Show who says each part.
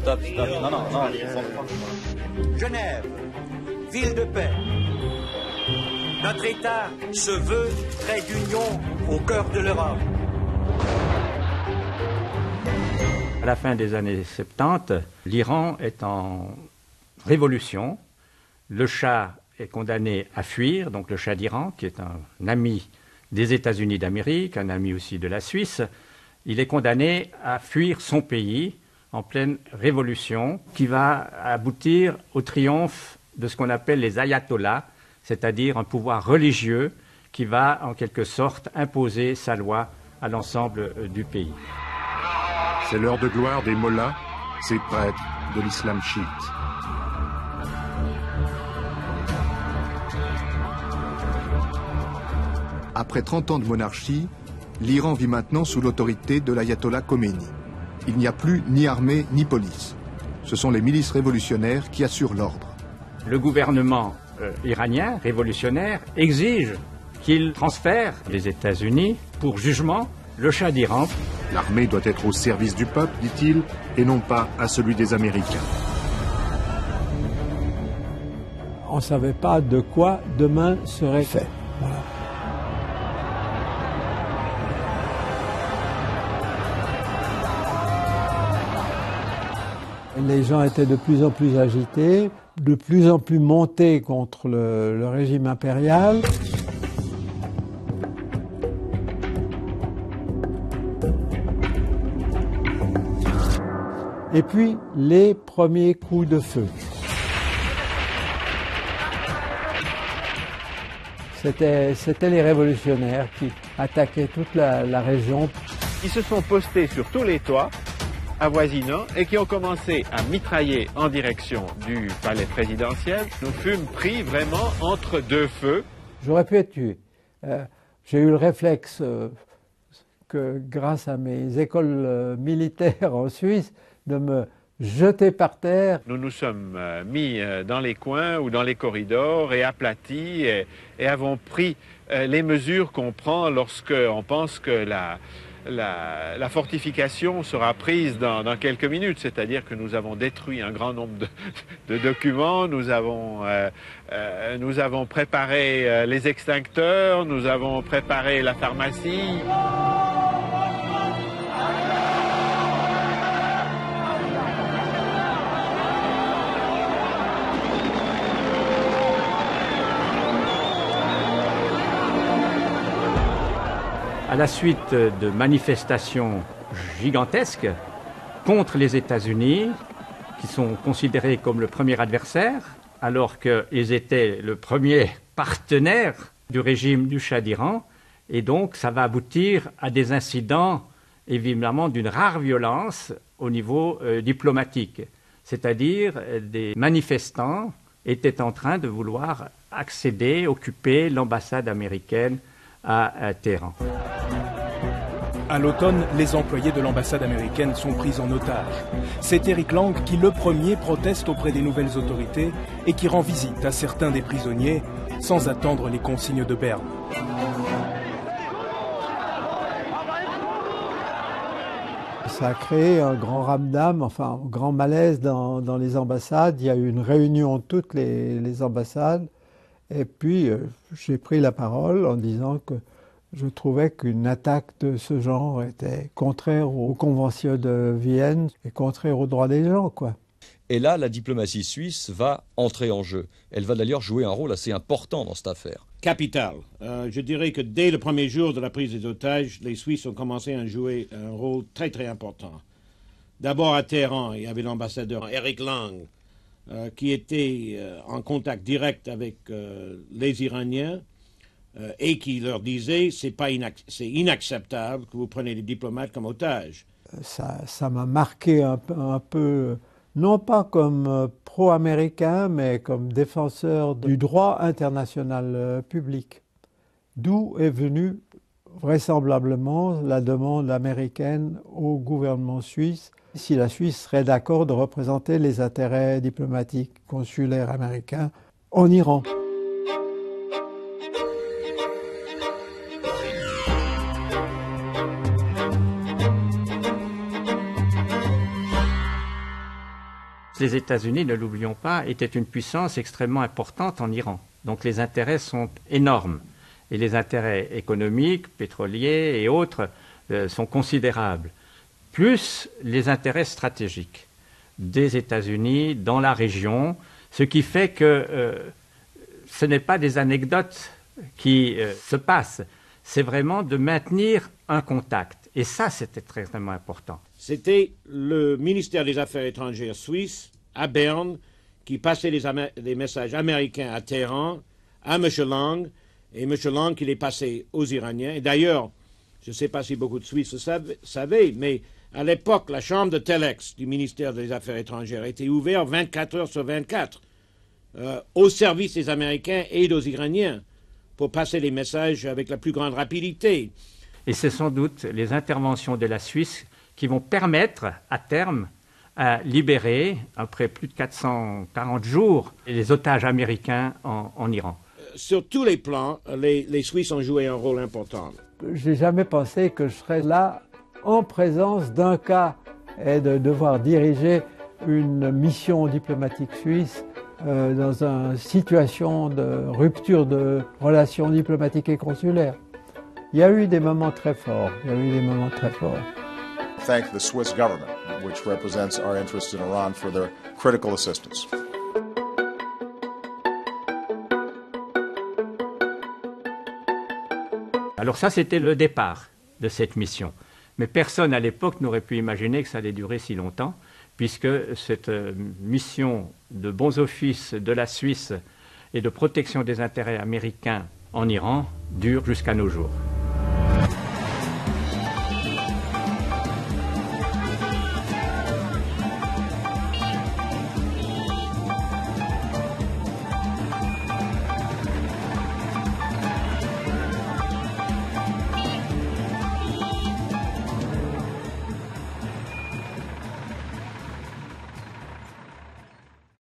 Speaker 1: Stop. Non.
Speaker 2: Genève, ville de paix. Notre État se veut trait d'union au cœur de l'Europe.
Speaker 3: À la fin des années 70, l'Iran est en révolution. Le Shah est condamné à fuir, donc le Shah d'Iran, qui est un ami des États-Unis d'Amérique, un ami aussi de la Suisse. Il est condamné à fuir son pays en pleine révolution, qui va aboutir au triomphe de ce qu'on appelle les ayatollahs, c'est-à-dire un pouvoir religieux qui va en quelque sorte imposer sa loi à l'ensemble du pays.
Speaker 4: C'est l'heure de gloire des mollahs, ces prêtres de l'islam chiite. Après 30 ans de monarchie, l'Iran vit maintenant sous l'autorité de l'ayatollah Khomeini. Il n'y a plus ni armée ni police. Ce sont les milices révolutionnaires qui assurent l'ordre.
Speaker 3: Le gouvernement iranien révolutionnaire exige qu'il transfère les États-Unis pour jugement le Shah d'Iran.
Speaker 4: L'armée doit être au service du peuple, dit-il, et non pas à celui des Américains.
Speaker 5: On ne savait pas de quoi demain serait fait. Voilà. Les gens étaient de plus en plus agités, de plus en plus montés contre le régime impérial. Et puis, les premiers coups de feu. C'était les révolutionnaires qui attaquaient toute la région.
Speaker 6: Ils se sont postés sur tous les toits avoisinants et qui ont commencé à mitrailler en direction du palais présidentiel. Nous fûmes pris vraiment entre deux feux.
Speaker 5: J'aurais pu être tué. J'ai eu le réflexe que grâce à mes écoles militaires en Suisse, de me jeter par terre.
Speaker 6: Nous nous sommes mis dans les coins ou dans les corridors et aplatis et avons pris les mesures qu'on prend lorsqu'on pense que la fortification sera prise dans quelques minutes, c'est-à-dire que nous avons détruit un grand nombre de documents, nous avons préparé les extincteurs, nous avons préparé la pharmacie.
Speaker 3: À la suite de manifestations gigantesques contre les États-Unis, qui sont considérés comme le premier adversaire, alors qu'ils étaient le premier partenaire du régime du Shah d'Iran. Et donc, ça va aboutir à des incidents, évidemment, d'une rare violence au niveau diplomatique. C'est-à-dire, des manifestants étaient en train de vouloir accéder, occuper l'ambassade américaine à Téhéran.
Speaker 7: À l'automne, les employés de l'ambassade américaine sont pris en otage. C'est Eric Lang qui, le premier, proteste auprès des nouvelles autorités et qui rend visite à certains des prisonniers sans attendre les consignes de Berne.
Speaker 5: Ça a créé un grand ramdam, enfin un grand malaise dans les ambassades. Il y a eu une réunion de toutes les ambassades. Et puis, j'ai pris la parole en disant que je trouvais qu'une attaque de ce genre était contraire aux conventions de Vienne et contraire aux droits des gens, quoi.
Speaker 1: Et là, la diplomatie suisse va entrer en jeu. Elle va d'ailleurs jouer un rôle assez important dans cette affaire.
Speaker 8: Capital. Je dirais que dès le premier jour de la prise des otages, les Suisses ont commencé à jouer un rôle très très important. D'abord à Téhéran, il y avait l'ambassadeur Eric Lang, qui était en contact direct avec les Iraniens et qui leur disait c'est inacceptable que vous preniez les diplomates comme otages.
Speaker 5: Ça m'a marqué un peu, non pas comme pro-américain, mais comme défenseur du droit international public. D'où est venue vraisemblablement la demande américaine au gouvernement suisse si la Suisse serait d'accord de représenter les intérêts diplomatiques consulaires américains en Iran.
Speaker 3: les États-Unis, ne l'oublions pas, étaient une puissance extrêmement importante en Iran. Donc les intérêts sont énormes. Et les intérêts économiques, pétroliers et autres sont considérables. Plus les intérêts stratégiques des États-Unis dans la région, ce qui fait que ce n'est pas des anecdotes qui se passent, c'est vraiment de maintenir un contact. Et ça, c'était extrêmement important.
Speaker 8: C'était le ministère des Affaires étrangères suisse, à Berne, qui passait les messages américains à Téhéran, à M. Lang, et M. Lang qui les passait aux Iraniens. Et d'ailleurs, je ne sais pas si beaucoup de Suisses le savaient, mais à l'époque, la chambre de Telex du ministère des Affaires étrangères était ouverte 24 heures sur 24 au service des Américains et des Iraniens pour passer les messages avec la plus grande rapidité.
Speaker 3: Et c'est sans doute les interventions de la Suisse qui vont permettre à terme à libérer, après plus de 440 jours, les otages américains en Iran.
Speaker 8: Sur tous les plans, les Suisses ont joué un rôle important.
Speaker 5: Je n'ai jamais pensé que je serais là en présence d'un cas et de devoir diriger une mission diplomatique suisse dans une situation de rupture de relations diplomatiques et consulaires. Il y a eu des moments très forts.
Speaker 9: Thank the Swiss government, which represents our interests in Iran, for their critical assistance.
Speaker 3: Alors ça, c'était le départ de cette mission. Mais personne à l'époque n'aurait pu imaginer que ça allait durer si longtemps, puisque cette mission de bons offices de la Suisse et de protection des intérêts américains en Iran dure jusqu'à nos jours.